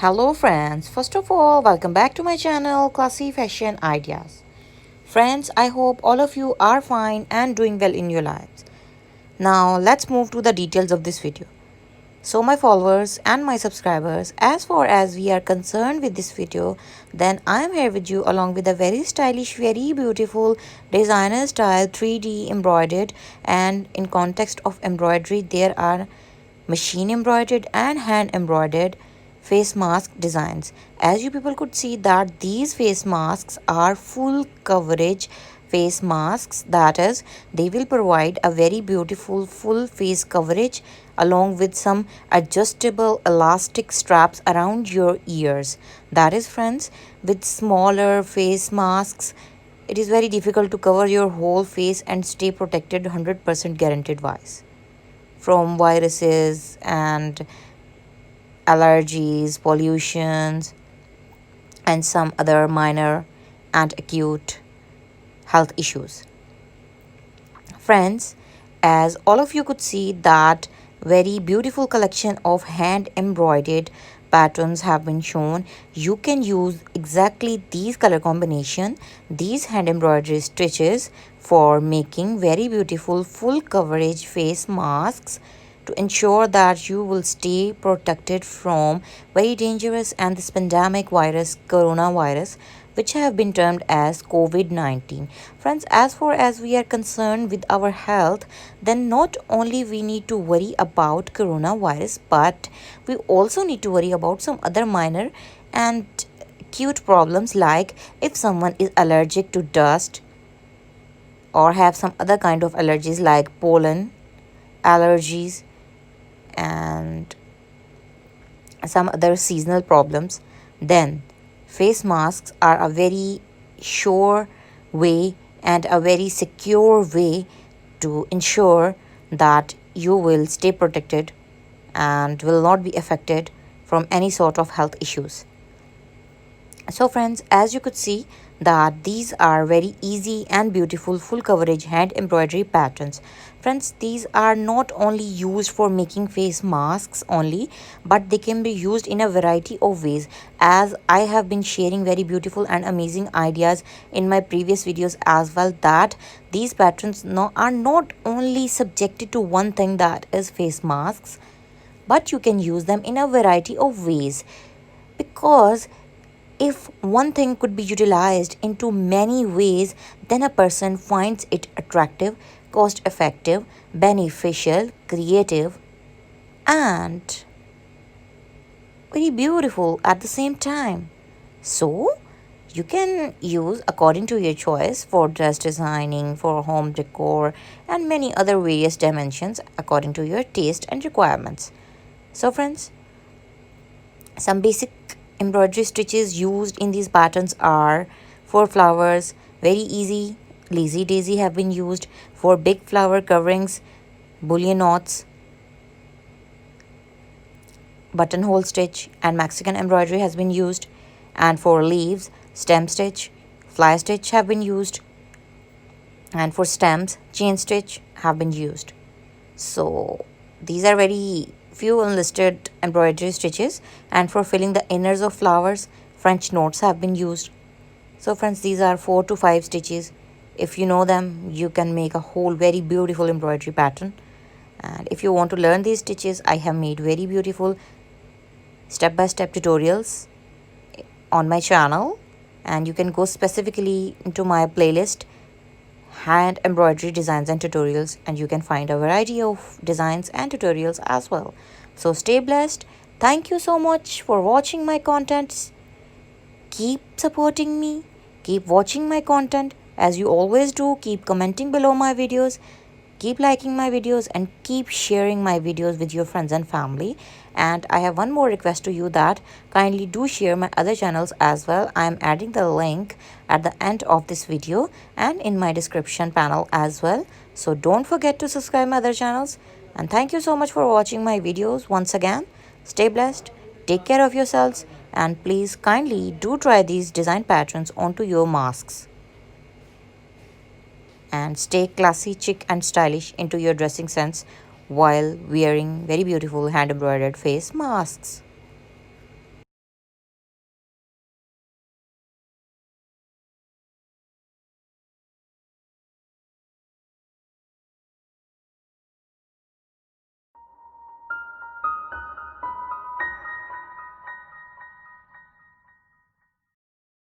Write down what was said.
Hello friends, first of all, welcome back to my channel Classy Fashion Ideas. Friends, I hope all of you are fine and doing well in your lives. Now let's move to the details of this video. So my followers and my subscribers, as far as we are concerned with this video, then I am here with you along with a very stylish, very beautiful designer style 3D embroidered, and in context of embroidery there are machine embroidered and hand embroidered face mask designs. As you people could see that these face masks are full coverage face masks, that is, they will provide a very beautiful full face coverage along with some adjustable elastic straps around your ears. That is friends, with smaller face masks it is very difficult to cover your whole face and stay protected 100% guaranteed wise from viruses and allergies, pollutions, and some other minor and acute health issues. Friends, as all of you could see that very beautiful collection of hand embroidered patterns have been shown, you can use exactly these color combination, these hand embroidery stitches for making very beautiful full coverage face masks to ensure that you will stay protected from very dangerous and this pandemic virus coronavirus, which have been termed as covid-19. Friends, as far as we are concerned with our health, then not only we need to worry about coronavirus, but we also need to worry about some other minor and acute problems, like if someone is allergic to dust or have some other kind of allergies like pollen allergies and some other seasonal problems, then face masks are a very sure way and a very secure way to ensure that you will stay protected and will not be affected from any sort of health issues. So friends, as you could see that these are very easy and beautiful full coverage hand embroidery patterns. Friends, these are not only used for making face masks only, but they can be used in a variety of ways, as I have been sharing very beautiful and amazing ideas in my previous videos as well, that these patterns are not only subjected to one thing, that is face masks, but you can use them in a variety of ways, because if one thing could be utilized into many ways, then a person finds it attractive, cost effective, beneficial, creative, and very beautiful at the same time. So, you can use according to your choice for dress designing, for home decor, and many other various dimensions according to your taste and requirements. So, friends, some basic embroidery stitches used in these patterns are for flowers, very easy, lazy daisy have been used. For big flower coverings, bullion knots, buttonhole stitch, and Mexican embroidery has been used. And for leaves, stem stitch, fly stitch have been used. And for stems, chain stitch have been used. So these are very few unlisted embroidery stitches, and for filling the inners of flowers, French knots have been used. So friends, these are 4 to 5 stitches. If you know them, you can make a whole very beautiful embroidery pattern. And if you want to learn these stitches, I have made very beautiful step-by-step tutorials on my channel, and you can go specifically into my playlist hand embroidery designs and tutorials, and you can find a variety of designs and tutorials as well. So stay blessed. Thank you so much for watching my contents. Keep supporting me, keep watching my content as you always do. Keep commenting below my videos, keep liking my videos, and keep sharing my videos with your friends and family. And I have one more request to you, that kindly do share my other channels as well. I am adding the link at the end of this video and in my description panel as well. So don't forget to subscribe my other channels. And thank you so much for watching my videos once again. Stay blessed, take care of yourselves, and please kindly do try these design patterns onto your masks. And stay classy, chic, and stylish into your dressing sense while wearing very beautiful hand embroidered face masks.